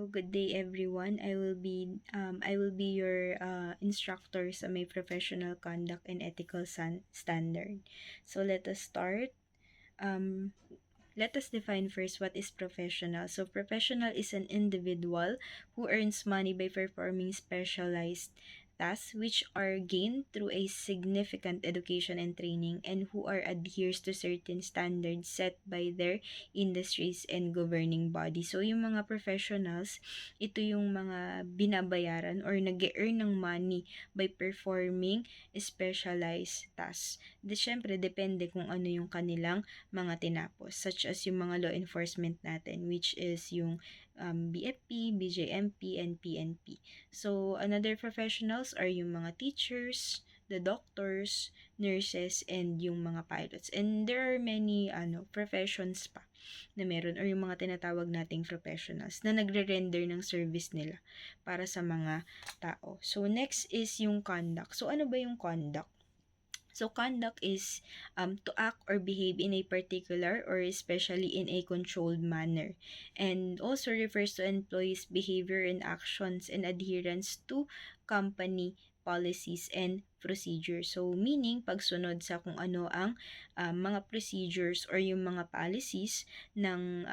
Good day everyone. I will be your instructor sa may professional conduct and ethical standard. So let us start. Um, Let us define first what is professional. So professional is an individual who earns money by performing specialized tasks which are gained through a significant education and training and who are adheres to certain standards set by their industries and governing body. So yung mga professionals, ito yung mga binabayaran or nag-earn ng money by performing specialized tasks. Syempre, depende kung ano yung kanilang mga tinapos, such as yung mga law enforcement natin, which is yung BFP, BJMP, and PNP. So, another professionals are yung mga teachers, the doctors, nurses, and yung mga pilots. And there are many professions pa na meron or yung mga tinatawag nating professionals na nagre-render ng service nila para sa mga tao. So, next is yung conduct. So, ano ba yung conduct? So, conduct is to act or behave in a particular or especially in a controlled manner, and also refers to employees' behavior and actions and adherence to company policies and procedures. So, meaning, pagsunod sa kung ano ang mga procedures or yung mga policies ng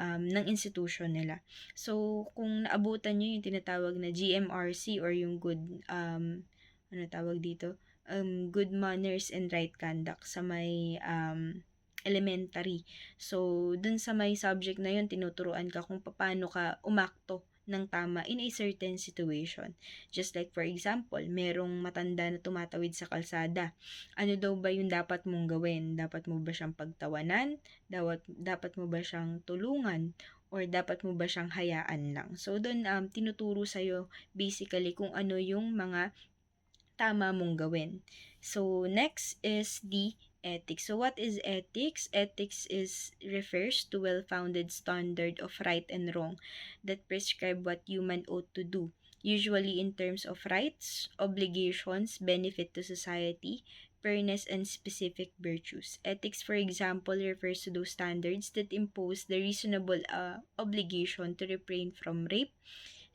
institution nila. So, kung naabutan nyo yung tinatawag na GMRC or yung ano tawag dito? Good manners and right conduct sa may elementary. So, dun sa may subject na yun, tinuturuan ka kung paano ka umakto ng tama in a certain situation. Just like for example, merong matanda na tumatawid sa kalsada. Ano daw ba yung dapat mong gawin? Dapat mo ba siyang pagtawanan? Dapat mo ba siyang tulungan? Or dapat mo ba siyang hayaan lang? So, doon tinuturo sa'yo basically kung ano yung mga tama mong gawin. So, next is the ethics. So, what is ethics? Ethics refers to well-founded standard of right and wrong that prescribe what human ought to do, usually in terms of rights, obligations, benefit to society, fairness, and specific virtues. Ethics, for example, refers to those standards that impose the reasonable obligation to refrain from rape,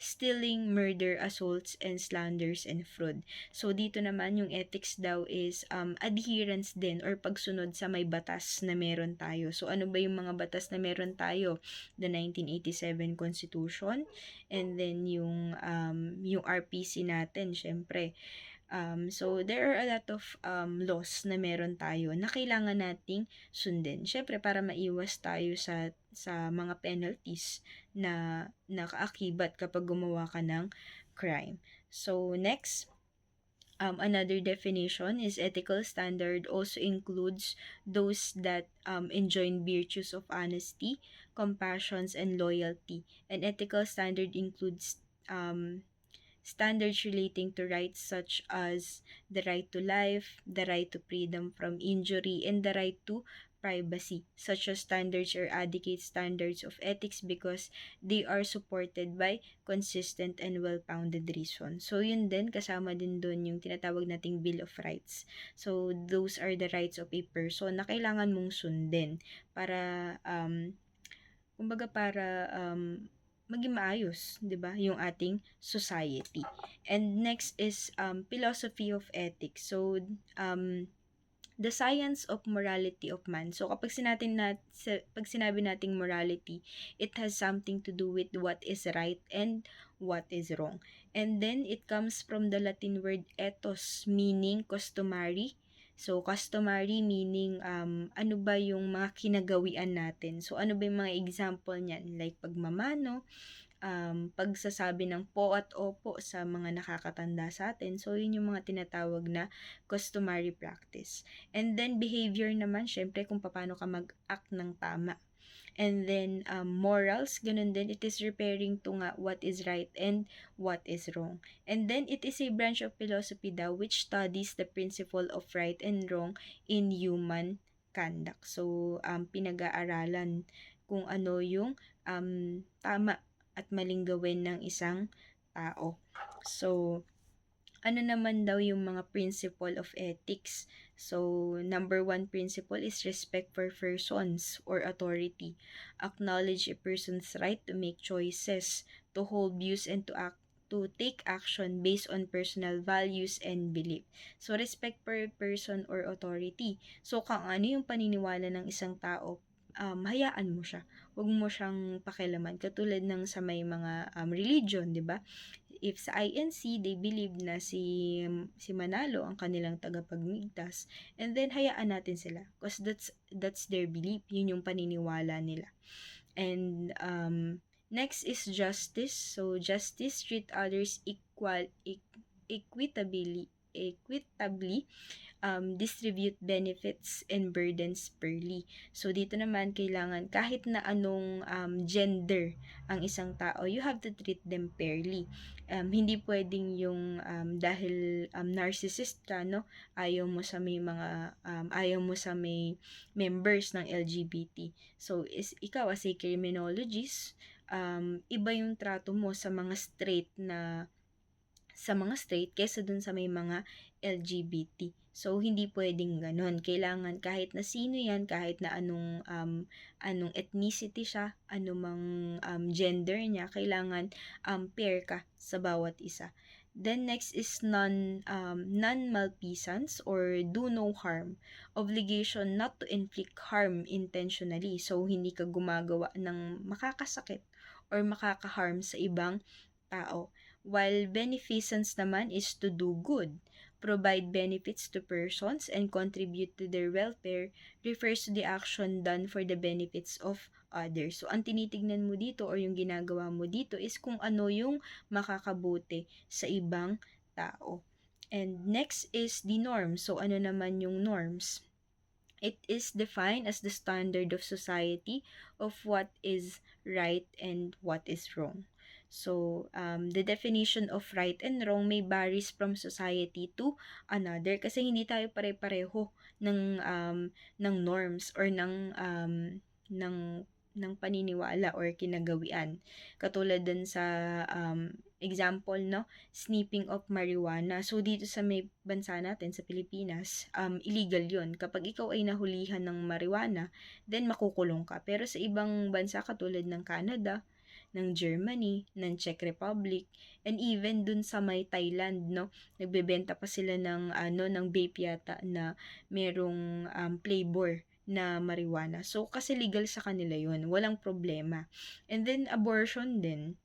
stealing, murder, assaults, and slanders and fraud. So, dito naman yung ethics daw is adherence din or pagsunod sa may batas na meron tayo. So, ano ba yung mga batas na meron tayo? The 1987 Constitution, and then yung RPC natin, syempre. So, there are a lot of laws na meron tayo na kailangan nating sundin. Syempre, para maiwas tayo sa mga penalties na nakaakibat kapag gumawa ka ng crime. So, next, another definition is ethical standard also includes those that enjoin virtues of honesty, compassion, and loyalty. An ethical standard includes standards relating to rights such as the right to life, the right to freedom from injury, and the right to privacy. Such as standards or adequate standards of ethics because they are supported by consistent and well-founded reason. So, yun din, kasama din doon yung tinatawag nating Bill of Rights. So, those are the rights of a person na kailangan mong sundin para, kumbaga para, maging maayos, 'di ba, yung ating society. And next is philosophy of ethics. So, the science of morality of man. So, pag sinabi nating morality, it has something to do with what is right and what is wrong. And then, it comes from the Latin word ethos, meaning customary. So, customary meaning ano ba yung mga kinagawian natin. So, ano ba yung mga example niyan? Like pagmamano, pagsasabi ng po at opo sa mga nakakatanda sa atin. So, yun yung mga tinatawag na customary practice. And then, behavior naman, syempre, kung paano ka mag-act ng tama. And then, morals, ganun din, it is referring to nga what is right and what is wrong. And then, it is a branch of philosophy daw which studies the principle of right and wrong in human conduct. So, pinag-aaralan kung ano yung tama at maling gawin ng isang tao. So, Ano naman daw yung mga principle of ethics? So, number one principle is respect for persons or authority. Acknowledge a person's right to make choices, to hold views, and to take action based on personal values and belief. So, respect for person or authority. So, kung ano yung paniniwala ng isang tao, hayaan mo siya. Huwag mo siyang pakialaman. Katulad ng sa may mga religion, di ba? If sa INC, they believe na si Manalo ang kanilang tagapagligtas, and then hayaan natin sila because that's their belief, yun yung paniniwala nila. And next is justice. So justice, treat others equitably, distribute benefits and burdens fairly. So, dito naman, kailangan kahit na anong gender ang isang tao, you have to treat them fairly. Hindi pwedeng yung dahil narcissist ka, no? Ayaw mo sa may members ng LGBT. So, ikaw as a criminologist, iba yung trato mo sa mga straight kaysa dun sa may mga LGBT. So, hindi pwedeng ganun. Kailangan kahit na sino yan, kahit na anong ethnicity siya, anumang gender niya, kailangan pair ka sa bawat isa. Then next is non-malfeasance or do no harm. Obligation not to inflict harm intentionally. So, hindi ka gumagawa ng makakasakit or makaka-harm sa ibang tao. While beneficence naman is to do good, provide benefits to persons, and contribute to their welfare, refers to the action done for the benefits of others. So, ang tinitignan mo dito or yung ginagawa mo dito is kung ano yung makakabuti sa ibang tao. And next is the norms. So, ano naman yung norms? It is defined as the standard of society of what is right and what is wrong. So, the definition of right and wrong may varies from society to another kasi hindi tayo pare-pareho ng norms or ng ng paniniwala or kinagawian. Katulad dun sa example, no, sniffing of marijuana. So, dito sa may bansa natin, sa Pilipinas, illegal yun. Kapag ikaw ay nahulihan ng marijuana, then makukulong ka. Pero sa ibang bansa, katulad ng Canada, ng Germany, ng Czech Republic, and even dun sa may Thailand, no, nagbebenta pa sila ng vape yata na merong flavor na marijuana. So, kasi legal sa kanila yun. Walang problema. And then, abortion din.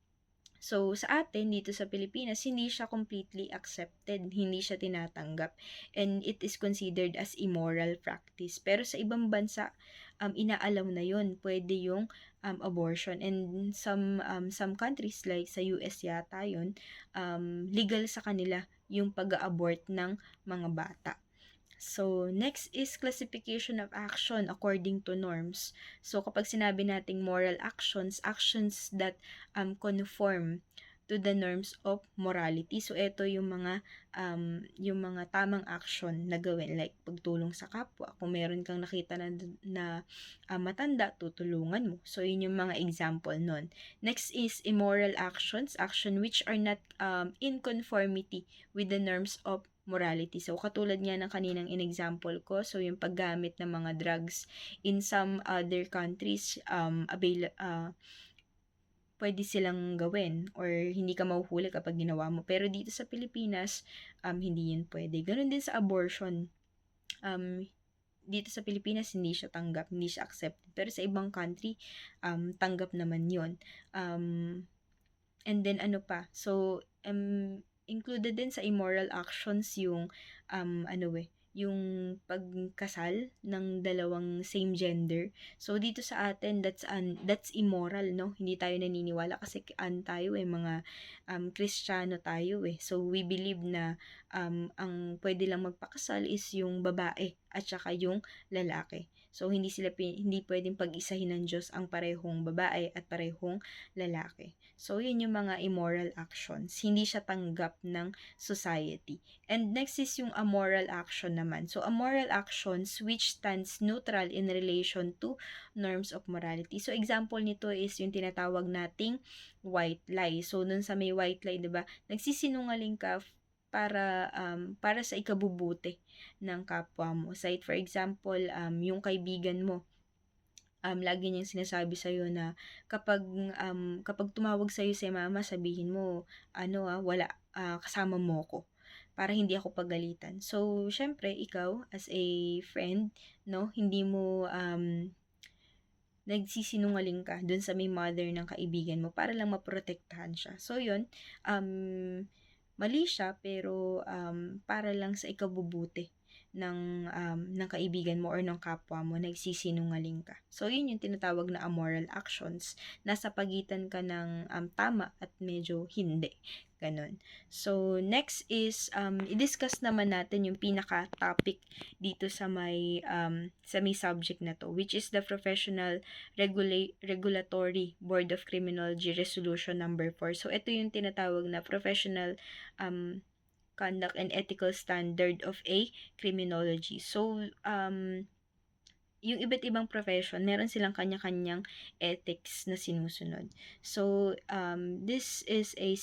So, sa atin, dito sa Pilipinas, hindi siya completely accepted, hindi siya tinatanggap, and it is considered as immoral practice. Pero sa ibang bansa, inaalaw na yun, pwede yung abortion. And some countries, like sa US yata yun, legal sa kanila yung pag-abort ng mga bata. So, next is classification of action according to norms. So, kapag sinabi nating moral actions, actions that conform to the norms of morality. So, ito yung mga tamang action na gawin, like pagtulong sa kapwa. Kung meron kang nakita na matanda, tutulungan mo. So, yun yung mga example nun. Next is immoral actions, action which are not in conformity with the norms of morality. So, katulad nga ng kaninang in-example ko, so yung paggamit ng mga drugs in some other countries, pwede silang gawin or hindi ka mahuhuli kapag ginawa mo. Pero dito sa Pilipinas, hindi yun pwede. Ganun din sa abortion. Dito sa Pilipinas, hindi siya tanggap, hindi siya accepted. Pero sa ibang country, tanggap naman yun. And then, ano pa? So, included din sa immoral actions yung yung pagkasal ng dalawang same gender. So dito sa atin, that's immoral, no? Hindi tayo naniniwala kasi tayo mga Kristiyano tayo eh. So we believe na ang pwede lang magpakasal is yung babae at saka yung lalaki. So hindi pwedeng pag-isahin ng Diyos ang parehong babae at parehong lalaki. So yun yung mga immoral actions. Hindi siya tanggap ng society. And next is yung amoral action naman. So, amoral actions which stands neutral in relation to norms of morality. So, example nito is yung tinatawag nating white lie. So, dun sa may white lie, diba? Nagsisinungaling ka para sa ikabubuti ng kapwa mo. Say for example, yung kaibigan mo, lagi niyang sinasabi sa'yo na kapag tumawag sa'yo si mama, sabihin mo, ano wala, kasama mo ko para hindi ako pagalitan. So, syempre, ikaw, as a friend, no, hindi mo, nagsisinungaling ka dun sa may mother ng kaibigan mo para lang maprotektahan siya. So, yun, mali siya, pero para lang sa ikabubuti ng kaibigan mo or ng kapwa mo, nagsisinungaling ka. So, yun yung tinatawag na amoral actions. Nasa pagitan ka ng tama at medyo hindi. Ganon. So, next is, i-discuss naman natin yung pinaka-topic dito sa may subject na to, which is the Professional Regulatory Board of Criminology Resolution number 4. So, ito yung tinatawag na Professional Conduct and Ethical Standard of a Criminology. So, yung iba't ibang profession, meron silang kanya-kanyang ethics na sinusunod. So, this is a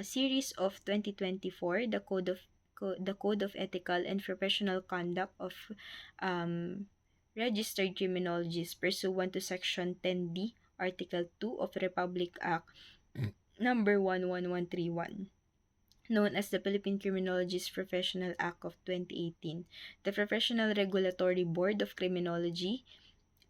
series of 2024, the Code of Ethical and Professional Conduct of Registered Criminologists pursuant to Section 10D, Article 2 of Republic Act number 11131. Known as the Philippine Criminologists Professional Act of 2018, the Professional Regulatory Board of Criminology,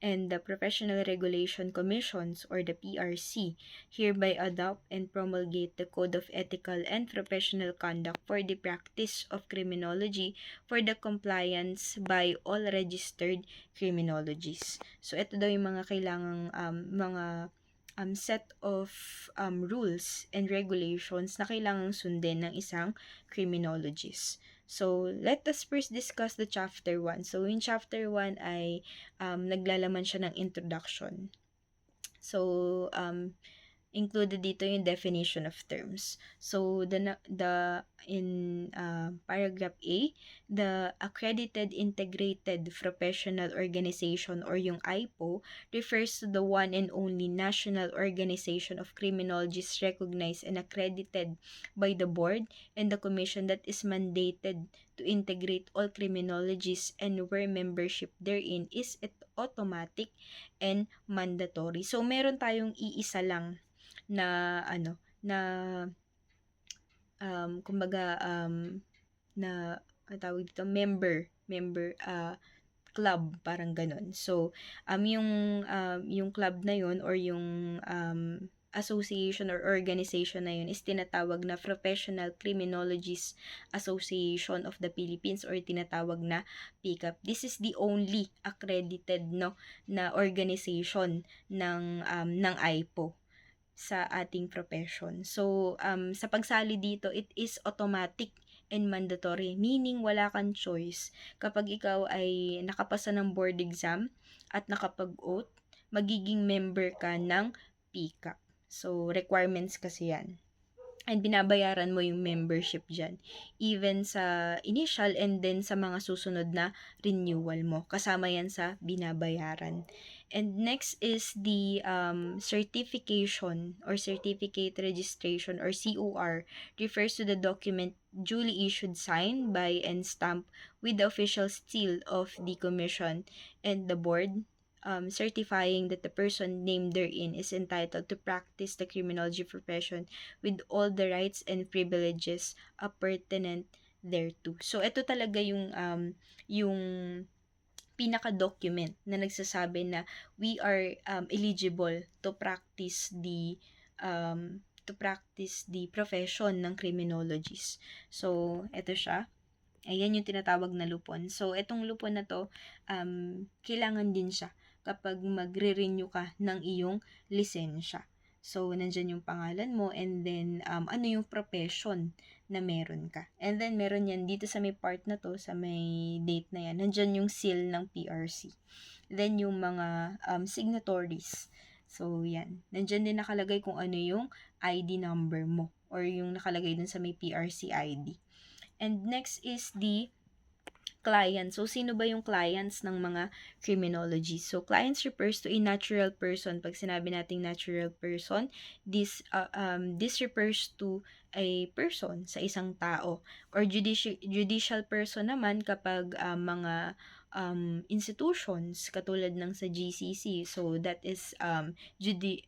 and the Professional Regulation Commissions, or the PRC, hereby adopt and promulgate the Code of Ethical and Professional Conduct for the practice of criminology for the compliance by all registered criminologists. So, ito daw yung mga kailangang set of rules and regulations na kailangang sundin ng isang criminologist. So, let us first discuss the chapter 1. So, in chapter 1 ay naglalaman siya ng introduction. So, included dito yung definition of terms. So, in paragraph A, the Accredited Integrated Professional Organization, or yung AIPO, refers to the one and only national organization of criminologists recognized and accredited by the board and the commission that is mandated to integrate all criminologists and where membership therein is automatic and mandatory. So, meron tayong iisa lang na kumbaga na tawag dito, member club, parang ganun. So yung club na yun, or yung association or organization na yun, is tinatawag na Professional Criminologists Association of the Philippines, or tinatawag na PCAP. This is the only accredited na organization ng AIPO sa ating profession. So, sa pagsali dito, it is automatic and mandatory, meaning wala kang choice. Kapag ikaw ay nakapasa ng board exam at nakapag-oath, magiging member ka ng PCAP. So, requirements kasi yan. And binabayaran mo yung membership dyan. Even sa initial and then sa mga susunod na renewal mo. Kasama yan sa binabayaran. And next is the certification or certificate registration, or COR, refers to the document duly issued, signed by, and stamped with the official seal of the commission and the board, certifying that the person named therein is entitled to practice the criminology profession with all the rights and privileges pertinent thereto. So, ito talaga yung pinaka-document na nagsasabi na we are eligible to practice the profession ng criminologist. So, ito siya. Ayan yung tinatawag na lupon. So, itong lupon na to, kailangan din siya kapag magre-renew ka ng iyong lisensya. So, nandyan yung pangalan mo, and then, ano yung profession na meron ka. And then, meron yan dito sa may part na to, sa may date na yan, nandyan yung seal ng PRC. Then, yung mga signatories. So, yan. Nandyan din nakalagay kung ano yung ID number mo, or yung nakalagay dun sa may PRC ID. And next is the client. So, sino ba yung clients ng mga criminologists? So, clients refers to a natural person. Pag sinabi nating natural person, this refers to a person, sa isang tao. Or judicial person naman kapag mga institutions katulad ng sa GCC. So, that is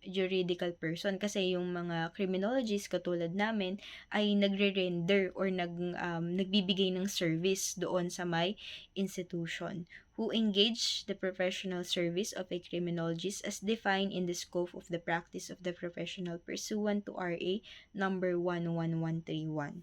juridical person. Kasi yung mga criminologists katulad namin ay nagre-render or nagbibigay ng service doon sa may institution who engage the professional service of a criminologist as defined in the scope of the practice of the professional pursuant to RA number 11131.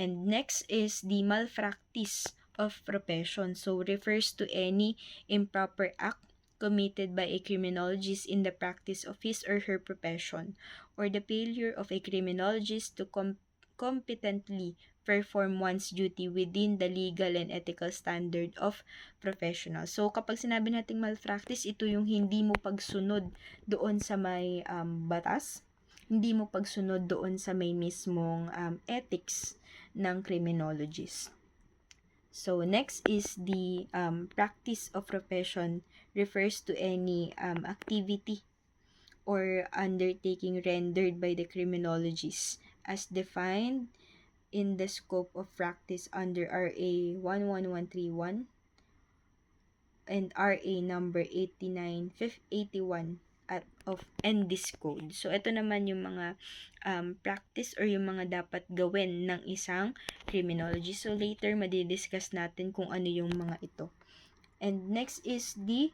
And next is the malpractice of profession. So, refers to any improper act committed by a criminologist in the practice of his or her profession, or the failure of a criminologist to competently perform one's duty within the legal and ethical standard of professional. So, kapag sinabi nating malpractice, ito yung hindi mo pagsunod doon sa may batas, hindi mo pagsunod doon sa may mismong ethics ng criminologist. So, next is the practice of profession refers to any activity or undertaking rendered by the criminologist as defined in the scope of practice under RA 11131 and RA number 8981 of NDIS code. So, ito naman yung mga practice or yung mga dapat gawin ng isang criminologist. So, later madidiscuss natin kung ano yung mga ito. And next is the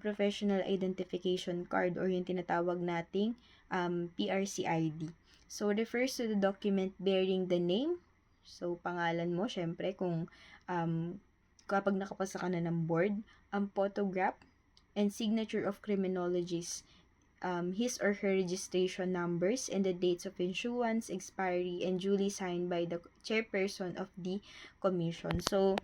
professional identification card or yung tinatawag nating PRCID. So, refers to the document bearing the name. So, pangalan mo, syempre, kung kapag nakapasa ka na ng board, photograph and signature of criminologist, his or her registration numbers and the dates of issuance, expiry, and duly signed by the chairperson of the commission. So,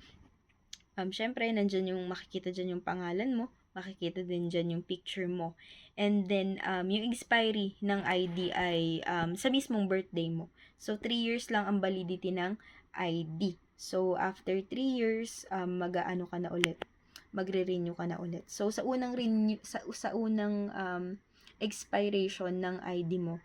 syempre, nandyan yung makikita dyan yung pangalan mo, makikita din dyan yung picture mo. And then, yung expiry ng ID ay sa mismong birthday mo. So, 3 years lang ang validity ng ID. So, after 3 years, mag-aano ka na ulit, magre-renew ka na ulit. So, sa unang renew, sa unang expiration ng ID mo,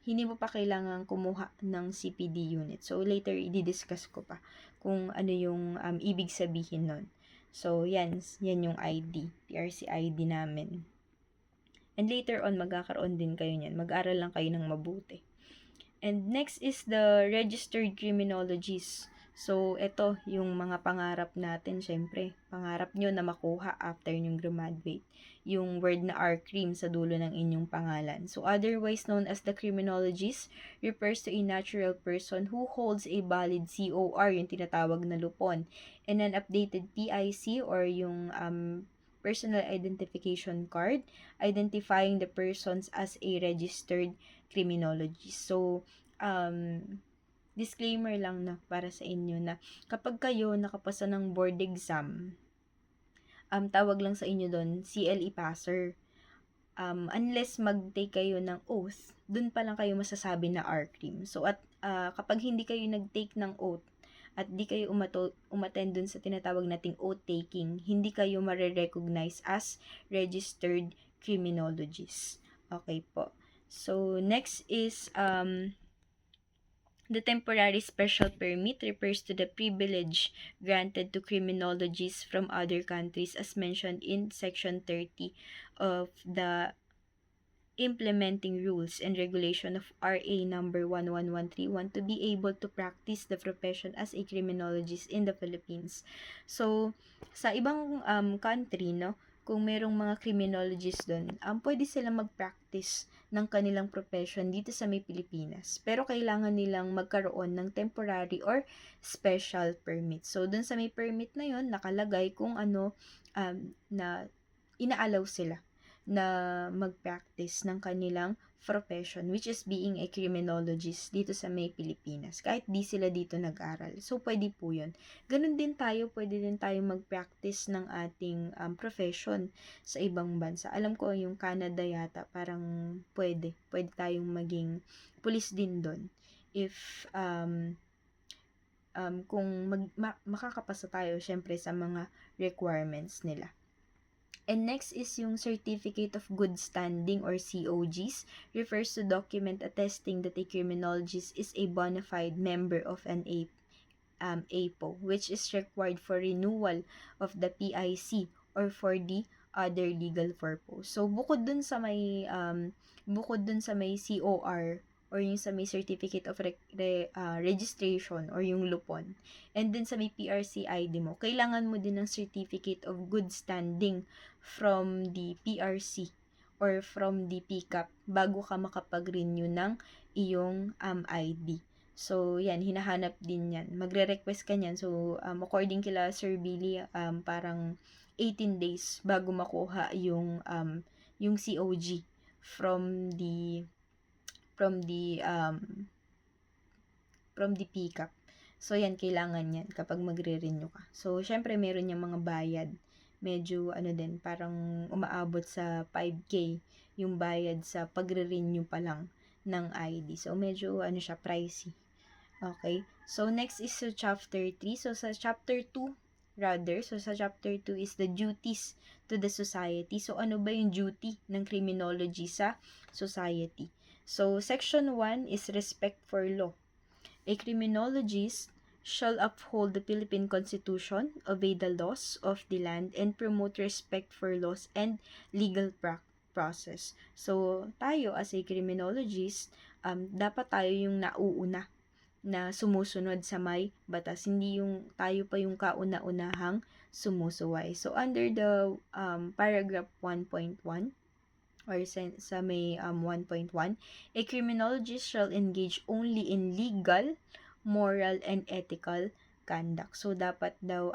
hindi mo pa kailangan kumuha ng CPD unit. So, later, i-discuss ko pa kung ano yung ibig sabihin nun. So, yan yung ID, PRC ID namin. And later on, magkakaroon din kayo niyan. Mag-aral lang kayo ng mabuti. And next is the registered criminologist. So, ito yung mga pangarap natin, syempre. Pangarap nyo na makuha after yung graduate. Yung word na RCRIM sa dulo ng inyong pangalan. So, otherwise known as the criminologist, refers to a natural person who holds a valid COR, yung tinatawag na lupon, and an updated PIC or yung personal identification card, identifying the persons as a registered criminologist. So, disclaimer lang na para sa inyo na kapag kayo nakapasa ng board exam, tawag lang sa inyo doon, CLE passer. Unless mag-take kayo ng oath, dun pa lang kayo masasabi na RCRIM. So, at kapag hindi kayo nag-take ng oath, at di kayo umattend dun sa tinatawag nating oath-taking, hindi kayo mare-recognize as registered criminologist. Okay po. So, next is, the temporary special permit refers to the privilege granted to criminologists from other countries as mentioned in Section 30 of the implementing rules and regulation of RA number 11131 to be able to practice the profession as a criminologist in the Philippines. So, sa ibang country, no, kung merong mga criminologists doon, pwede sila mag-practice ng kanilang profession dito sa may Pilipinas. Pero kailangan nilang magkaroon ng temporary or special permit. So, doon sa may permit na yon nakalagay kung ano na inaalaw sila na mag-practice ng kanilang profession, which is being a criminologist dito sa may Pilipinas. Kahit di sila dito nag-aral. So, pwede po yun. Ganun din tayo, pwede din tayo mag-practice ng ating profession sa ibang bansa. Alam ko yung Canada yata, parang pwede tayong maging police din doon. If makakapasa tayo syempre sa mga requirements nila. And next is yung Certificate of Good Standing or COGs, refers to document attesting that a criminologist is a bona fide member of an APO, which is required for renewal of the PIC or for the other legal purpose. So bukod dun sa may COR or yung sa may certificate of registration or yung lupon, and then sa may PRC ID mo, kailangan mo din ng certificate of good standing from the PRC or from the PCAP bago ka makapag-renew ng iyong ID. So, yan, hinahanap din yan. Magre-request ka niyan. So, according kila Sir Billy, parang 18 days bago makuha yung COG from the from the um, from the PCAP. So, yan, kailangan yan kapag magre-renew ka. So, syempre, meron yung mga bayad. Medyo, din, parang umaabot sa 5K yung bayad sa pagre-renew pa lang ng ID. So, medyo, siya, pricey. Okay? So, next is sa chapter 3. So, sa chapter 2, sa chapter 2 is the duties to the society. So, ano ba yung duty ng criminology sa society? So, section 1 is respect for law. A criminologist shall uphold the Philippine Constitution, obey the laws of the land, and promote respect for laws and legal process. So, tayo as a criminologist, dapat tayo yung nauuna na sumusunod sa may batas, hindi yung tayo pa yung kauna-unahang sumusuway. So, under the paragraph 1.1, or sa may 1.1, a criminologist shall engage only in legal, moral, and ethical conduct. So, dapat daw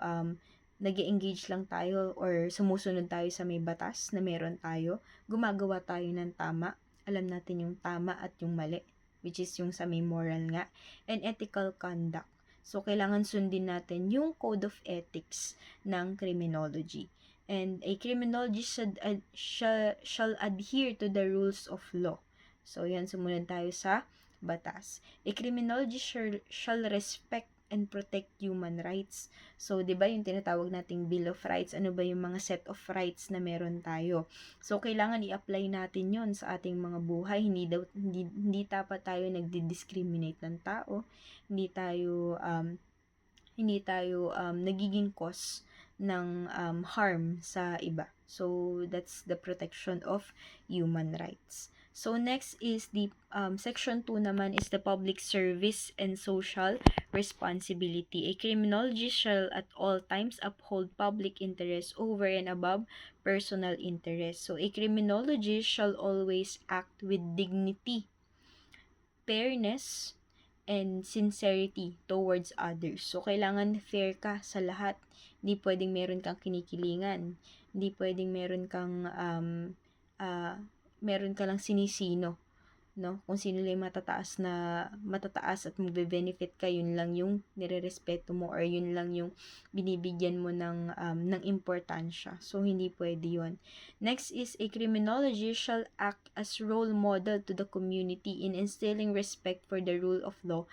nag-engage lang tayo or sumusunod tayo sa may batas na meron tayo, gumagawa tayo ng tama, alam natin yung tama at yung mali, which is yung sa may moral nga, and ethical conduct. So, kailangan sundin natin yung code of ethics ng criminology. And a criminologist shall adhere to the rules of law. So, yan, sumunod tayo sa batas. A criminologist shall respect and protect human rights. So, 'di ba yung tinatawag nating Bill of Rights, ano ba yung mga set of rights na meron tayo? So, kailangan i-apply natin 'yon sa ating mga buhay. Hindi dapat tayo nagdi-discriminate ng tao. Hindi tayo nagiging cause ng harm sa iba. So, that's the protection of human rights. So, next is the section 2 naman is the public service and social responsibility. A criminologist shall at all times uphold public interest over and above personal interest. So, a criminologist shall always act with dignity, fairness, and sincerity towards others. So, kailangan fair ka sa lahat. Hindi pwedeng meron kang kinikilingan. Hindi pwedeng meron ka lang sinisino, no? Kung sino lang matataas at magbe-benefit ka, yun lang yung nirerespeto mo or yun lang yung binibigyan mo ng importansya. So, hindi pwede yun. Next is a criminologist shall act as role model to the community in instilling respect for the rule of law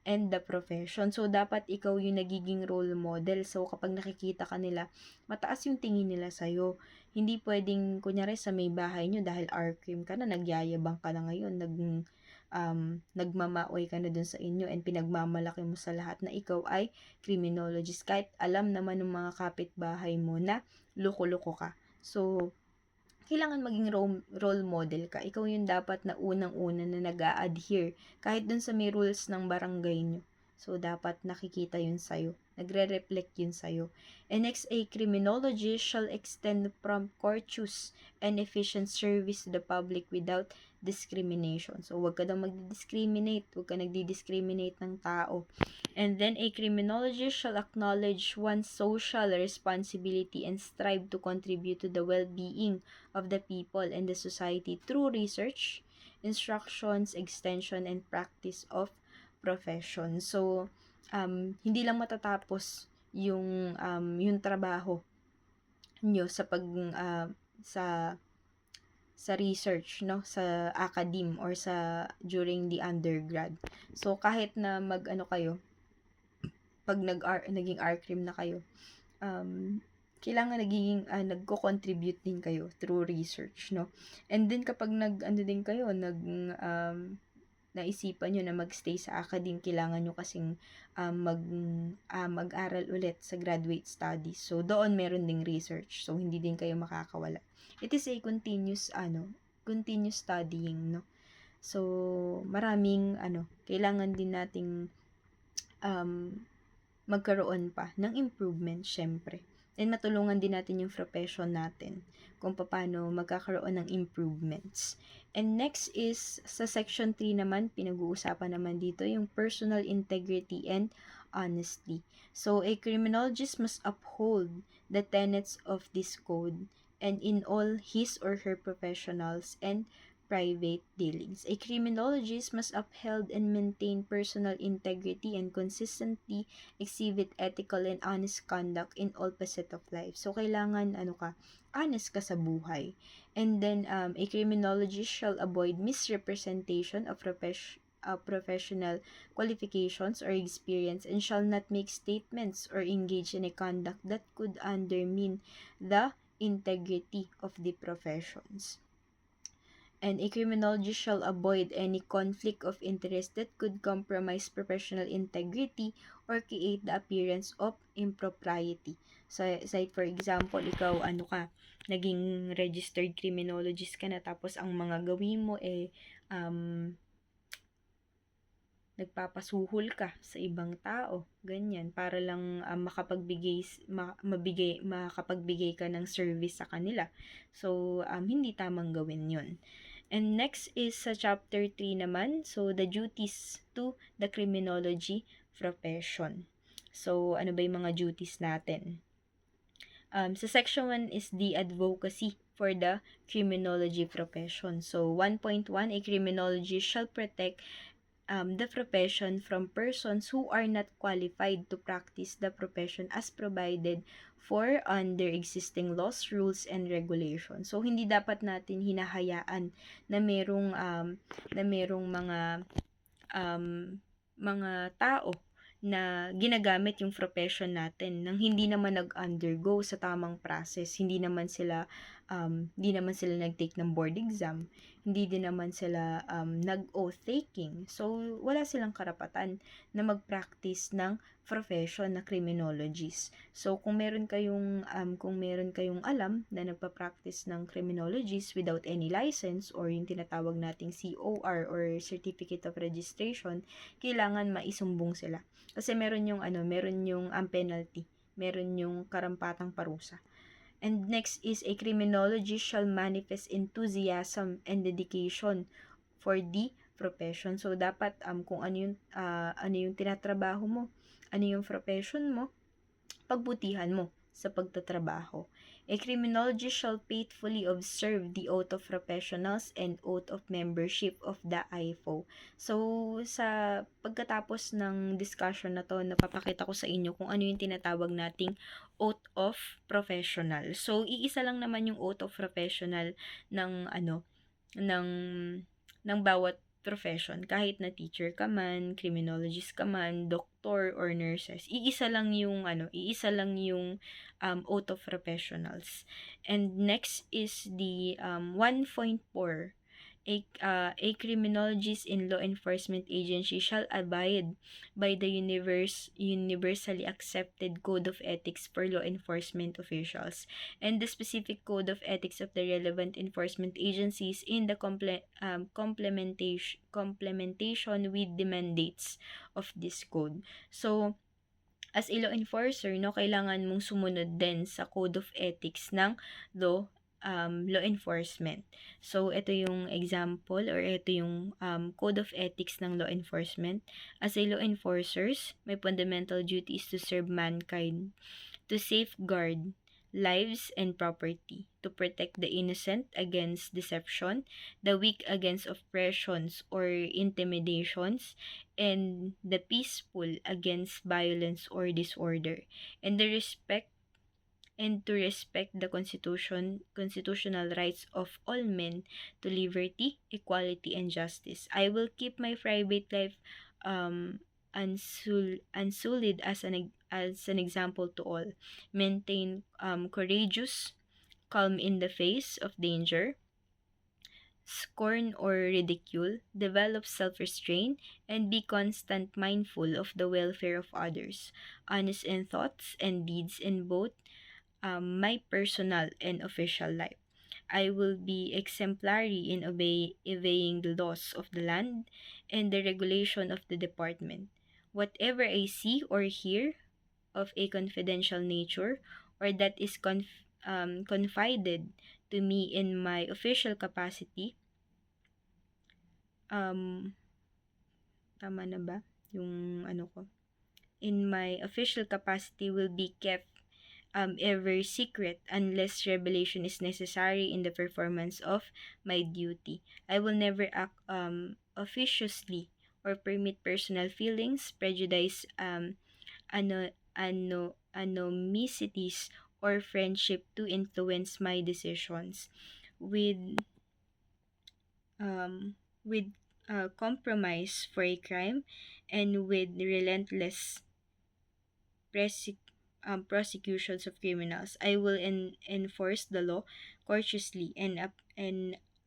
and the profession. So, dapat ikaw yung nagiging role model. So, kapag nakikita ka nila, mataas yung tingin nila sa'yo. Hindi pwedeng, kunyari sa may bahay nyo, dahil R-cream ka na, nagyayabang ka na ngayon, nagmamaoy ka na dun sa inyo, and pinagmamalaki mo sa lahat na ikaw ay criminologist. Kahit alam naman ng mga kapitbahay mo na loko-loko ka. So, kailangan maging role model ka. Ikaw yung dapat na unang-una na nag-a-adhere kahit dun sa may rules ng barangay nyo. So, dapat nakikita yun sa'yo. Nagre-reflect yun sa'yo. And next, a criminologist shall extend prompt, courteous, and efficient service to the public without discrimination. So, wag ka daw magdi-discriminate. Wag ka nagdi-discriminate ng tao. And then, a criminologist shall acknowledge one's social responsibility and strive to contribute to the well-being of the people and the society through research, instructions, extension, and practice of profession. So, hindi lang matatapos yung trabaho nyo sa sa research, no, sa academe or sa during the undergrad. So, kahit na pag naging R-Crim na kayo, kailangan nagko-contribute din kayo through research, no? And then kapag din kayo, naisipan nyo na magstay sa academe, kailangan nyo kasing mag-aral ulit sa graduate studies. So, doon meron ding research. So, hindi din kayo makakawala. It is a continuous studying, no? So, kailangan din nating magkaroon pa ng improvement, syempre. And matulungan din natin yung profession natin kung paano magkakaroon ng improvements. And next is, sa section 3 naman, pinag-uusapan naman dito yung personal integrity and honesty. So, a criminologist must uphold the tenets of this code and in all his or her professionals and private dealings. A criminologist must uphold and maintain personal integrity and consistently exhibit ethical and honest conduct in all facets of life. So, kailangan, honest ka sa buhay. And then, a criminologist shall avoid misrepresentation of professional qualifications or experience and shall not make statements or engage in a conduct that could undermine the integrity of the professions. And a criminologist shall avoid any conflict of interest that could compromise professional integrity or create the appearance of impropriety. So, for example, ikaw, naging registered criminologist ka na, tapos ang mga gawin mo nagpapasuhol ka sa ibang tao, ganyan, para lang makapagbigay ka ng service sa kanila. So, hindi tamang gawin yun. And next is sa chapter 3 naman, so the duties to the criminology profession. So, ano ba yung mga duties natin? Sa section 1 is the advocacy for the criminology profession. So, 1.1, a criminologist shall protect the profession from persons who are not qualified to practice the profession as provided for under existing laws, rules, and regulations. So, hindi dapat natin hinahayaan na merong mga tao na ginagamit yung profession natin nang hindi naman nag-undergo sa tamang process, hindi naman sila nag-take ng board exam, hindi din naman sila nag-oath taking. So, wala silang karapatan na mag-practice ng profession na criminologist. So, kung meron kayong alam na nagpa-practice ng criminologist without any license or yung tinatawag nating COR or Certificate of Registration, kailangan maisumbong sila. Kasi meron yung penalty, meron yung karampatang parusa. And next is a criminologist shall manifest enthusiasm and dedication for the profession. So dapat kung ano yung tinatrabaho mo, ano yung profession mo, pagbutihan mo sa pagtatrabaho. A criminologist shall faithfully observe the oath of professionals and oath of membership of the IFO. So, sa pagkatapos ng discussion na to, napapakita ko sa inyo kung ano yung tinatawag nating oath of professional. So, iisa lang naman yung oath of professional ng bawat profession, kahit na teacher ka man, criminologist ka man, doctor or nurses, iisa lang yung oath of professionals. And next is the 1.4, a criminologist in law enforcement agency shall abide by the universally accepted code of ethics for law enforcement officials and the specific code of ethics of the relevant enforcement agencies in the complementation with the mandates of this code. So, as a law enforcer, kailangan mong sumunod din sa code of ethics ng law enforcement. So, ito yung example or ito yung code of ethics ng law enforcement. As a law enforcers, my fundamental duty is to serve mankind, to safeguard lives and property, to protect the innocent against deception, the weak against oppressions or intimidations, and the peaceful against violence or disorder, and to respect the constitutional rights of all men to liberty, equality, and justice. I will keep my private life unsullied as an example to all, maintain courageous, calm in the face of danger, scorn or ridicule, develop self-restraint, and be constant mindful of the welfare of others, honest in thoughts and deeds in both my personal and official life. I will be exemplary in obeying the laws of the land and the regulation of the department. Whatever I see or hear of a confidential nature or that is confided to me in my official capacity, um, tama na ba? Yung ano ko? In my official capacity will be kept ever secret unless revelation is necessary in the performance of my duty. I will never act officiously or permit personal feelings, prejudice, animosities, or friendship to influence my decisions. With um, with compromise for a crime and with relentless prosecutions of criminals. I will enforce the law courteously and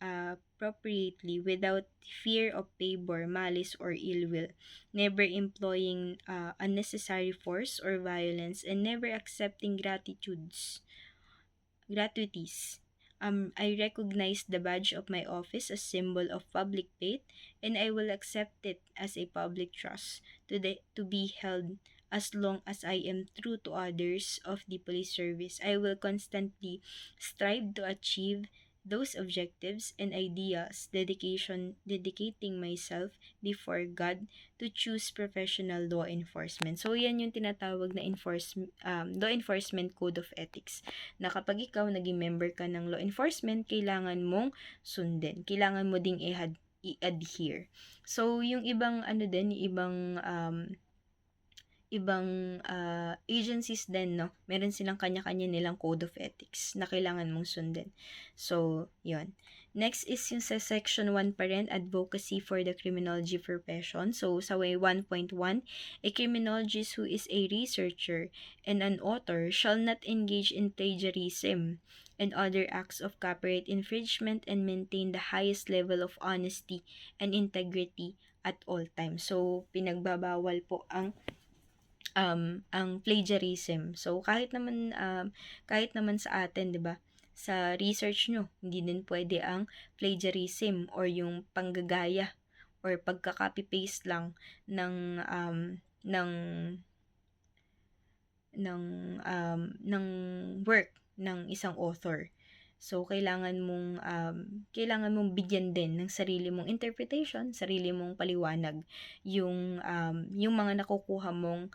appropriately without fear of favor, malice, or ill will, never employing unnecessary force or violence, and never accepting gratuities. I recognize the badge of my office as symbol of public faith, and I will accept it as a public trust to be held as long as I am true to others of the police service. I will constantly strive to achieve those objectives and ideas, dedicating myself before God to choose professional law enforcement. So, yan yung tinatawag na law enforcement code of ethics, na kapag ikaw naging member ka ng law enforcement, kailangan mong sundin. Kailangan mo ding i-adhere. So, yung ibang agencies din, no? Meron silang kanya-kanya nilang code of ethics na kailangan mong sundin. So, yon. Next is yung sa section 1 pa rin, advocacy for the criminology profession. So, sa way 1.1, a criminologist who is a researcher and an author shall not engage in plagiarism and other acts of copyright infringement and maintain the highest level of honesty and integrity at all times. So, pinagbabawal po ang plagiarism. So kahit naman sa atin, 'di ba? Sa research nyo, hindi din pwede ang plagiarism or yung panggagaya or pagka-copy paste lang ng ng ng work ng isang author. So kailangan mong bigyan din ng sarili mong interpretation, sarili mong paliwanag yung mga nakukuha mong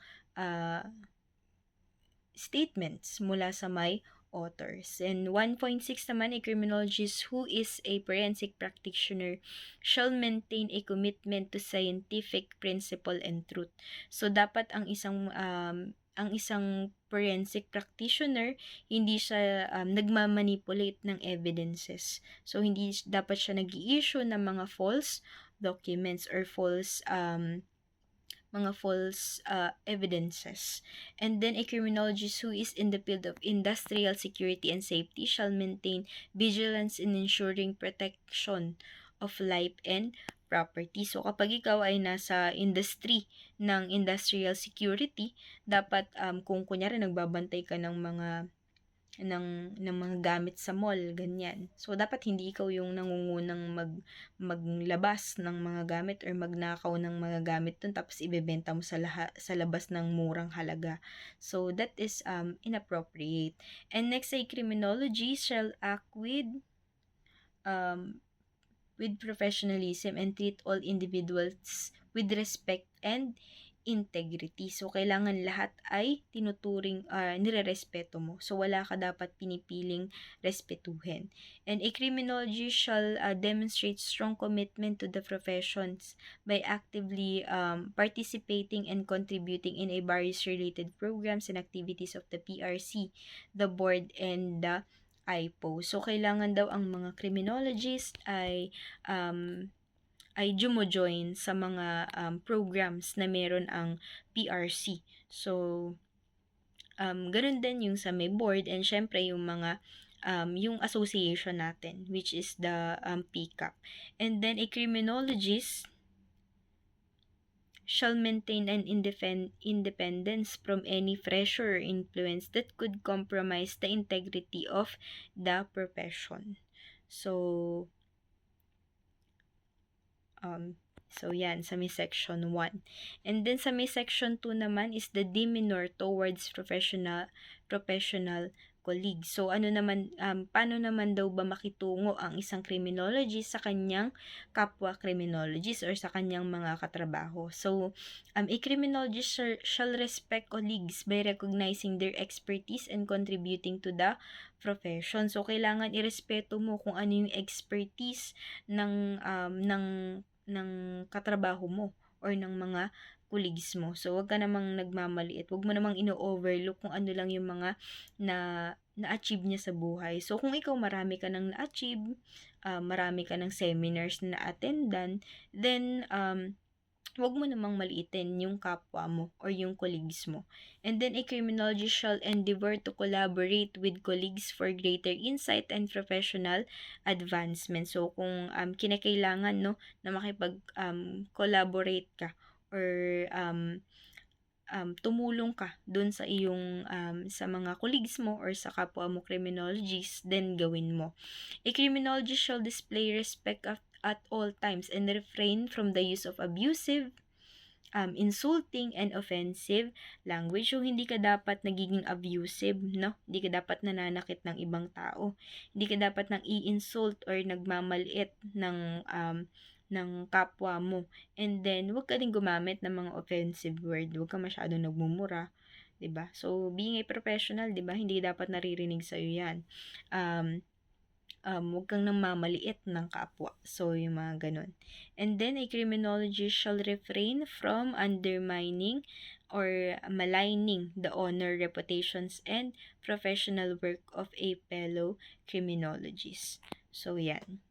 statements mula sa may authors. And 1.6 naman, a criminologist who is a forensic practitioner shall maintain a commitment to scientific principle and truth. So dapat ang isang forensic practitioner, hindi siya nagmamanipulate ng evidences. So hindi dapat siya nag-i-issue ng mga false documents or false evidences. And then a criminologist who is in the field of industrial security and safety shall maintain vigilance in ensuring protection of life and property. So kapag ikaw ay nasa industry ng industrial security, dapat kung kunyari nagbabantay ka ng mga gamit sa mall, ganyan. So, dapat hindi ikaw yung nangungunang maglabas ng mga gamit or magnakaw ng mga gamit dun tapos ibebenta mo sa labas ng murang halaga. So, that is inappropriate. And next ay criminology shall act with professionalism and treat all individuals with respect and integrity. So, kailangan lahat ay nirerespeto mo. So, wala ka dapat pinipiling respetuhin. And a criminologist shall demonstrate strong commitment to the professions by actively participating and contributing in a various related programs and activities of the PRC, the board, and the IPO. So, kailangan daw ang mga criminologist ay ay jumo-join sa mga programs na meron ang PRC. So, ganun din yung sa may board and syempre yung mga yung association natin, which is the PCAP. And then a criminologist shall maintain an independence from any pressure or influence that could compromise the integrity of the profession. So, yan, sa may section 1. And then sa may section 2 naman is the demeanor towards professional colleagues. So, ano naman, paano naman daw ba makitungo ang isang criminologist sa kanyang kapwa criminologist or sa kanyang mga katrabaho? So, a criminologist shall respect colleagues by recognizing their expertise and contributing to the profession. So, kailangan irespeto mo kung ano yung expertise ng katrabaho mo or ng mga colleagues mo. So, wag ka namang nagmamaliit. Wag mo namang ino-overlook kung ano lang yung mga na-achieve niya sa buhay. So, kung ikaw marami ka nang na-achieve, marami ka ng seminars na na-attendan, then, wag mo namang maliitin yung kapwa mo or yung colleagues mo. And then a criminologist shall endeavor to collaborate with colleagues for greater insight and professional advancement. So kung kinakailangan no na makipag collaborate ka or tumulong ka dun sa iyong sa mga colleagues mo or sa kapwa mo criminologist, then gawin mo. A criminologist shall display respect at all times and refrain from the use of abusive, insulting, and offensive language. So, hindi ka dapat nagiging abusive, no? Hindi ka dapat nananakit ng ibang tao. Hindi ka dapat nang i-insult or nagmamaliit ng kapwa mo. And then, huwag ka din gumamit ng mga offensive word. Huwag ka masyadong nagmumura. 'Di ba? So, being a professional, 'di ba? Hindi dapat naririnig sa iyo 'yan. Huwag kang namamaliit ng kapwa. So, yung mga ganun. And then, a criminologist shall refrain from undermining or maligning the honor, reputations, and professional work of a fellow criminologist. So, yan.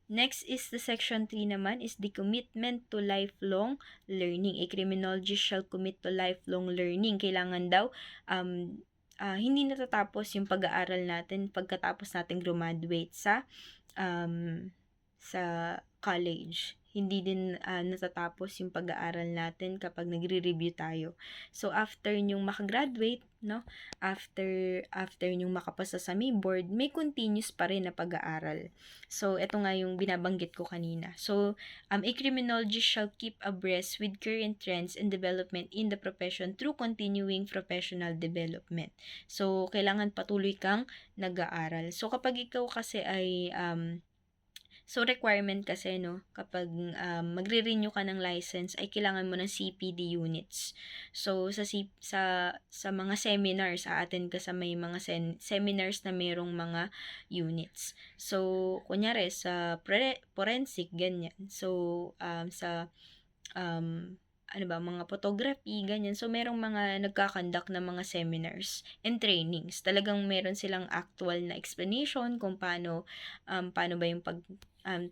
Next is the section 3 naman is the commitment to lifelong learning. A criminologist shall commit to lifelong learning. Kailangan daw hindi natatapos yung pag-aaral natin pagkatapos natin graduate sa college. Hindi din natatapos yung pag-aaral natin kapag nagre-review tayo. So after nyong makagraduate, no? After nyong makapasa sa may board, may continuous pa rin na pag-aaral. So ito nga yung binabanggit ko kanina. So a criminologist shall keep abreast with current trends and development in the profession through continuing professional development. So kailangan patuloy kang nag-aaral. So kapag ikaw kasi ay so, requirement kasi, no, kapag magre-renew ka ng license, ay kailangan mo ng CPD units. So, sa mga seminars, attend ka sa may mga seminars na mayroong mga units. So, kunyari, sa forensic, ganyan. So, sa mga photography, ganyan. So, merong mga nagkakandak ng mga seminars and trainings. Talagang meron silang actual na explanation kung paano ba yung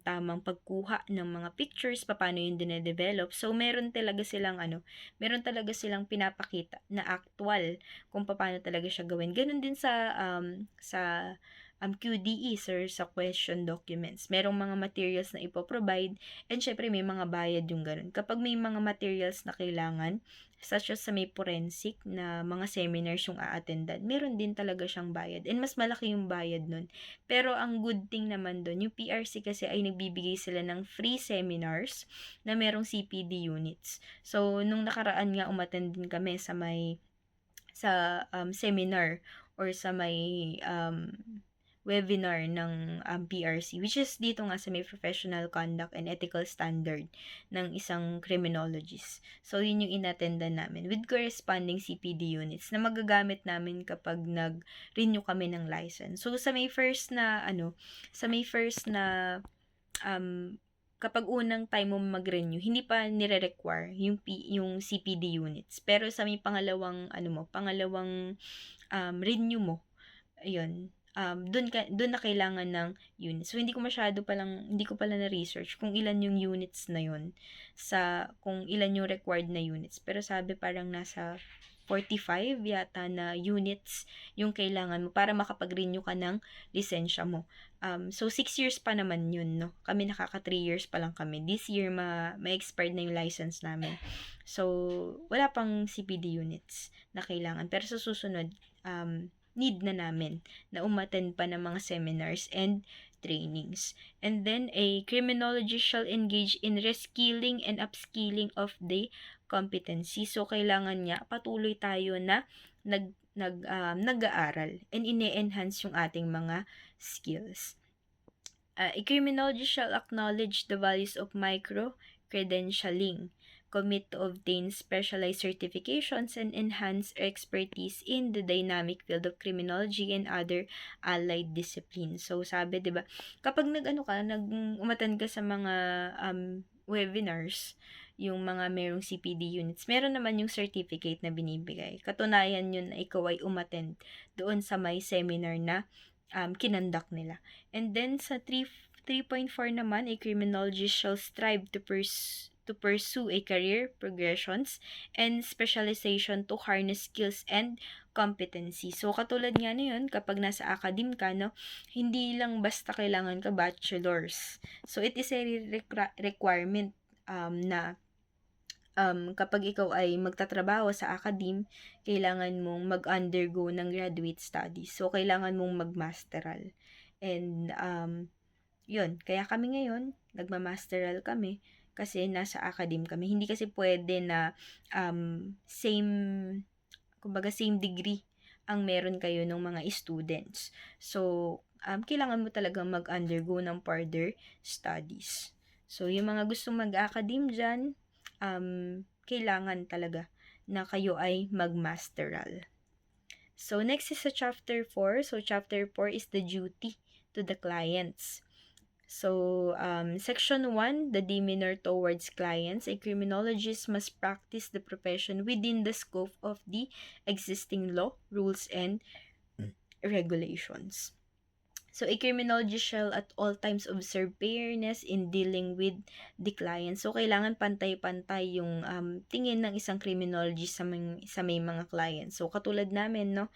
tamang pagkuha ng mga pictures, paano yung dinedevelop. So, meron talaga silang pinapakita na actual kung paano talaga siya gawin. Ganun din sa QDEs or sa question documents. Merong mga materials na ipoprovide and syempre may mga bayad yung ganun. Kapag may mga materials na kailangan, such as sa may forensic na mga seminars yung a-attendan, meron din talaga siyang bayad. And mas malaki yung bayad nun. Pero ang good thing naman dun, yung PRC kasi ay nagbibigay sila ng free seminars na merong CPD units. So, nung nakaraan nga umattend din kami sa seminar or sa may webinar ng PRC, which is dito nga sa may professional conduct and ethical standard ng isang criminologist. So, yun yung inattendan namin with corresponding CPD units na magagamit namin kapag nag-renew kami ng license. So, sa may first na kapag unang time mo mag-renew, hindi pa nire-require yung CPD units. Pero sa may pangalawang renew mo, ayun, dun na kailangan ng units. So, hindi ko pala na-research kung ilan yung units na yun, kung ilan yung required na units. Pero sabi parang nasa 45 yata na units yung kailangan mo para makapag-renew ka ng lisensya mo. So, 6 years pa naman yun, no? Kami nakaka 3 years pa lang kami. This year, ma-expired na yung license namin. So, wala pang CPD units na kailangan. Pero sa susunod, need na namin na umattend pa ng mga seminars and trainings. And then, a criminologist shall engage in reskilling and upskilling of the competency. So, kailangan niya patuloy tayo na nag-aaral and ine-enhance yung ating mga skills. A criminologist shall acknowledge the values of micro-credentialing, commit to obtain specialized certifications, and enhance expertise in the dynamic field of criminology and other allied disciplines. So, sabi, di ba, kapag umatan ka sa mga webinars, yung mga merong CPD units, meron naman yung certificate na binibigay. Katunayan yun na ikaw ay umattend doon sa may seminar na kinandak nila. And then, sa 3.4 naman, a criminologist shall strive to pursue a career progressions and specialization to harness skills and competency. So, katulad nga na yun, kapag nasa academe ka, no, hindi lang basta kailangan ka bachelor's. So, it is a requirement na kapag ikaw ay magtatrabaho sa academe, kailangan mong mag-undergo ng graduate studies. So, kailangan mong mag-masteral. And, yun. Kaya kami ngayon, nagma-masteral kami kasi nasa academe kami. Hindi kasi pwede na same degree ang meron kayo ng mga students. So, kailangan mo talagang mag-undergo ng further studies. So, yung mga gustong mag-academe dyan, kailangan talaga na kayo ay mag-masteral. So, next is sa chapter 4. So, chapter 4 is the duty to the clients. So, section 1, the demeanor towards clients. A criminologist must practice the profession within the scope of the existing law, rules, and regulations. So, a criminologist shall at all times observe fairness in dealing with the client. So, kailangan pantay-pantay yung tingin ng isang criminologist sa may mga clients. So, katulad namin, no,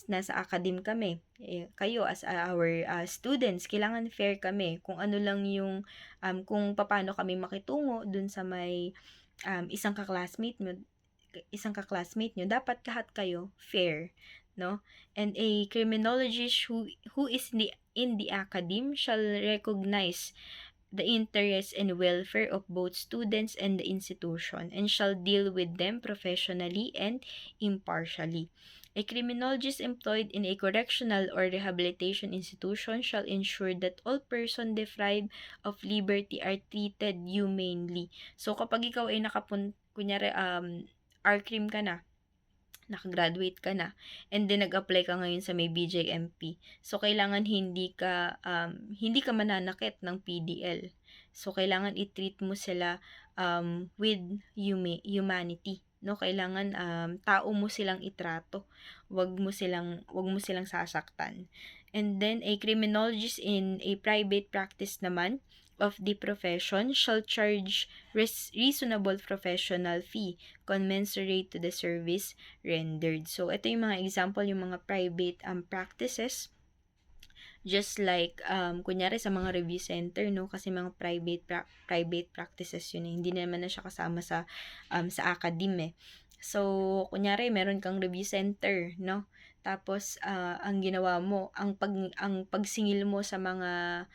nasa academe kami. Kayo as our students, kailangan fair kami. Kung ano lang yung, kung paano kami makitungo dun sa may isang ka-classmate nyo, dapat lahat kayo fair, no? And a criminologist who is in the academe shall recognize the interests and welfare of both students and the institution, and shall deal with them professionally and impartially. A criminologist employed in a correctional or rehabilitation institution shall ensure that all persons deprived of liberty are treated humanely. So, kapag ikaw ay kunyari, RCRIM ka na, nakagraduate ka na, and then nag-apply ka ngayon sa may BJMP. So, kailangan hindi ka mananakit ng PDL. So, kailangan i-treat mo sila with humanity. No, kailangan tao mo silang itrato. Wag mo silang sasaktan. And then a criminologist in a private practice naman of the profession shall charge reasonable professional fee commensurate to the service rendered. So, ito yung mga example, yung mga private practices. Just like, kunyari sa mga review center, no? Kasi mga private practices yun. Hindi naman na siya kasama sa academe. So, kunyari, meron kang review center, no? Tapos, ang ginawa mo, ang pagsingil mo sa mga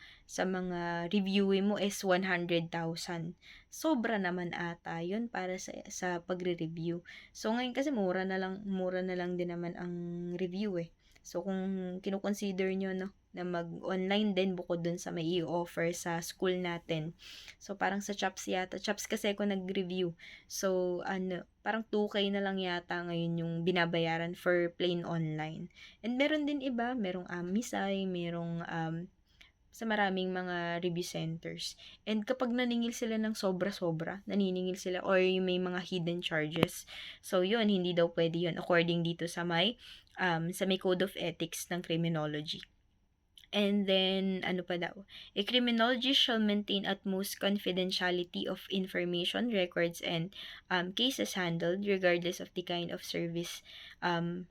reviewee mo is 100,000. Sobra naman ata yun para sa pagre-review. So, ngayon kasi mura na lang din naman ang review eh. So, kung kino-consider nyo, no, na mag-online din bukod dun sa may i-offer sa school natin. So, parang sa CHOPS kasi ako nag-review. So, parang 2K na lang yata ngayon yung binabayaran for plain online. And meron din iba, merong Amisay, merong sa maraming mga review centers. And kapag naningil sila ng sobra-sobra, naniningil sila or yung may mga hidden charges. So, yun, hindi daw pwede yun according dito sa may Code of Ethics ng Criminology. And then, ano pa daw? A criminologist shall maintain utmost confidentiality of information, records, and cases handled regardless of the kind of service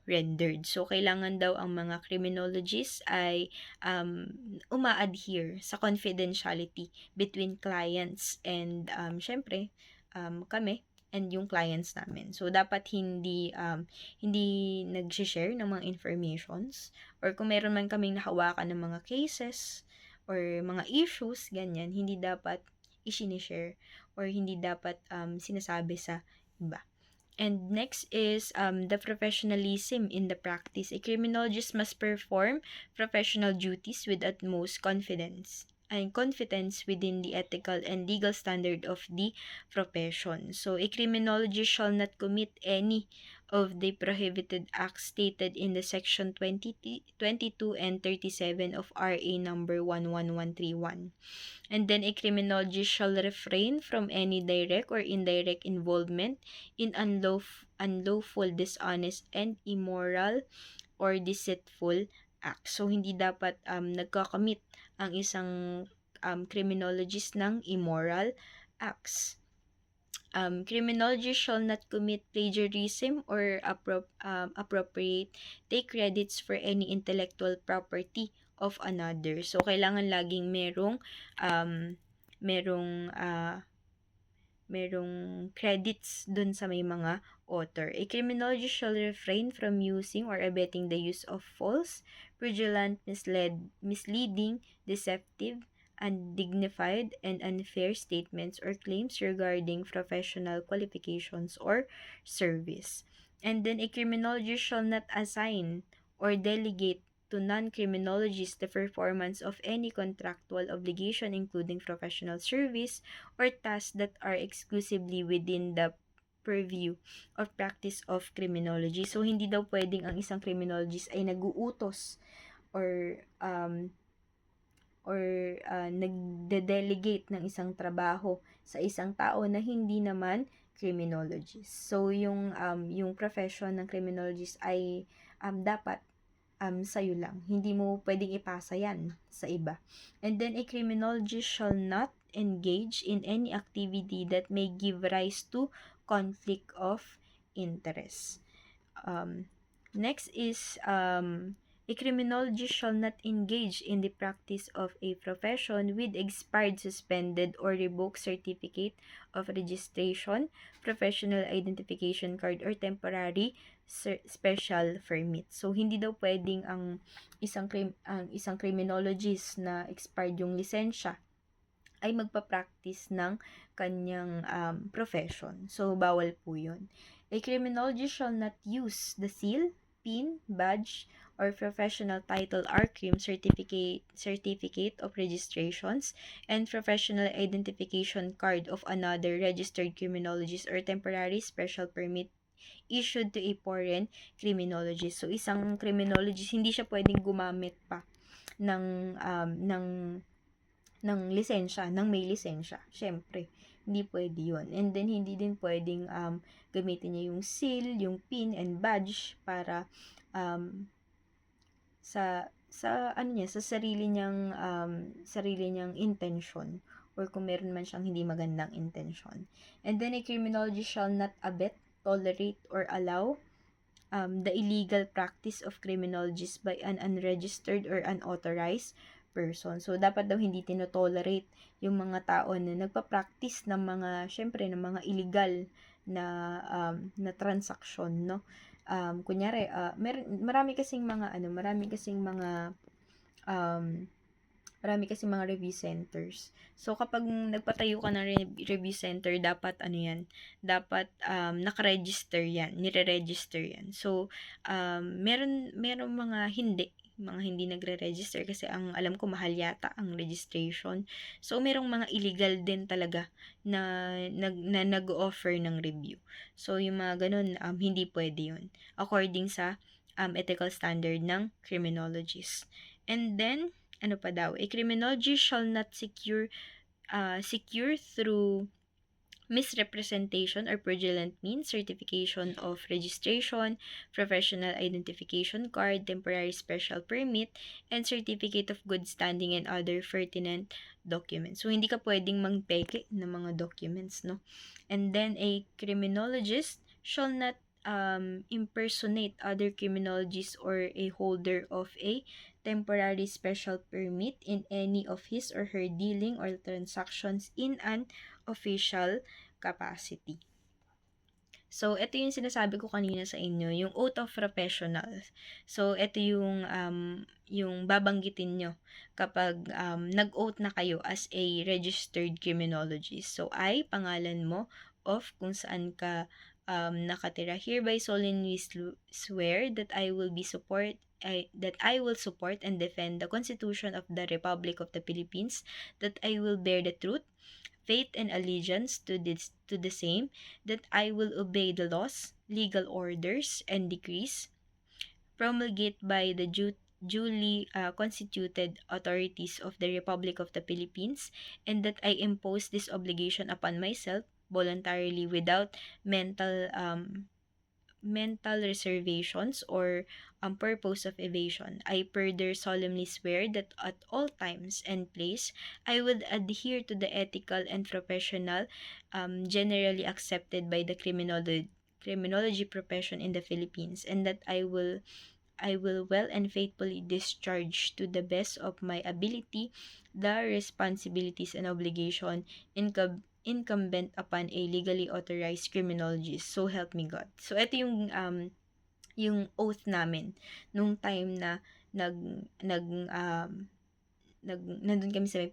rendered. So, kailangan daw ang mga criminologists ay uma-adhere sa confidentiality between clients and syempre, kami and yung clients namin. So, dapat hindi nag-share ng mga informations or kung meron man kaming nahawakan ng mga cases or mga issues, ganyan, hindi dapat i-share or hindi dapat sinasabi sa iba. And next is the professionalism in the practice. A criminologist must perform professional duties with utmost confidence and confidence within the ethical and legal standard of the profession. So, a criminologist shall not commit any of the prohibited acts stated in the section 22 and 37 of RA number 11131. And then a criminologist shall refrain from any direct or indirect involvement in unlawful, dishonest, and immoral or deceitful acts. So, hindi dapat nagkakamit ang isang criminologist ng immoral acts. Criminology shall not commit plagiarism or appropriate take credits for any intellectual property of another. So, kailangan laging um, merong credits dun sa may mga author. A criminologist shall refrain from using or abetting the use of false, fraudulent, misleading, deceptive, undignified, and unfair statements or claims regarding professional qualifications or service. And then a criminologist shall not assign or delegate to non-criminologists the performance of any contractual obligation including professional service or tasks that are exclusively within the purview of practice of criminology. So, hindi daw pwedeng ang isang criminologist ay nag-uutos or nagde-delegate ng isang trabaho sa isang tao na hindi naman criminologist. So, yung profession ng criminologist ay dapat sa'yo lang. Hindi mo pwedeng ipasa yan sa iba. And then, a criminologist shall not engage in any activity that may give rise to conflict of interest. Next is, a criminologist shall not engage in the practice of a profession with expired, suspended, or revoked certificate of registration, professional identification card, or temporary special permit. So, hindi daw pwedeng ang isang criminologist na expired yung lisensya ay magpa-practice ng kanyang profession. So, bawal po yun. A criminologist shall not use the seal, pin, badge, or professional title RCRIM certificate of registrations and professional identification card of another registered criminologist or temporary special permit issued to a foreign criminologist. So, isang criminologist, hindi siya pwedeng gumamit pa ng lisensya, ng may lisensya. Syempre, hindi pwede yun. And then, hindi din pwedeng gamitin niya yung seal, yung pin, and badge para sa sarili niyang intention or kung meron man siyang hindi magandang intention. And then, a criminologist shall not abet, tolerate, or allow the illegal practice of criminologists by an unregistered or unauthorized person. So, dapat daw hindi tinotolerate yung mga tao na nagpa-practice ng mga, syempre, ng mga illegal na transaction, no? Kunyari, marami kasing mga review centers. So, kapag nagpatayo ka ng review center, dapat dapat naka-register yan, nire-register yan. So, meron mga hindi nagre-register kasi ang alam ko mahal yata ang registration. So, merong mga illegal din talaga na nag-offer ng review. So, yung mga ganun, hindi pwede yun. According sa ethical standard ng criminologist. And then, ano pa daw, a criminologist shall not secure through misrepresentation or fraudulent means, certification of registration, professional identification card, temporary special permit, and certificate of good standing and other pertinent documents. So, hindi ka pwedeng mangpeke ng mga documents, no? And then, a criminologist shall not impersonate other criminologists or a holder of a temporary special permit in any of his or her dealing or transactions in an official capacity. So, ito yung sinasabi ko kanina sa inyo, yung oath of professionals. So, ito yung babanggitin nyo kapag nag-oath na kayo as a registered criminologist. So, I, pangalan mo, of kung saan ka nakatira. Hereby solemnly swear that that I will support and defend the Constitution of the Republic of the Philippines, that I will bear the truth, faith, and allegiance to the same, that I will obey the laws, legal orders, and decrees promulgated by the duly constituted authorities of the Republic of the Philippines, and that I impose this obligation upon myself voluntarily without mental reservations or purpose of evasion. I further solemnly swear that at all times and place I will adhere to the ethical and professional generally accepted by the criminology profession in the Philippines, and that I will well and faithfully discharge to the best of my ability the responsibilities and obligation incumbent upon a legally authorized criminologist. So help me God. So ito yung oath namin nung time na nag nag nandun kami sa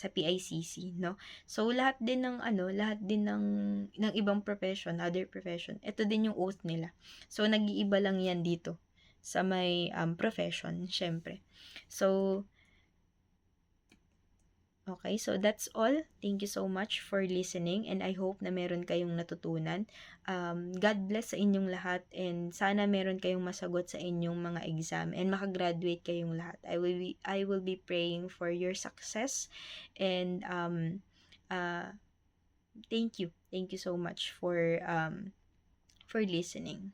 PICC, no? So lahat din ng ibang profession, other profession, ito din yung oath nila. So nag-iiba lang yan dito sa may profession, syempre. So okay, so that's all. Thank you so much for listening, and I hope na meron kayong natutunan. God bless sa inyong lahat, and sana meron kayong masagot sa inyong mga exam and makagraduate kayong lahat. I will be praying for your success, and thank you. Thank you so much for listening.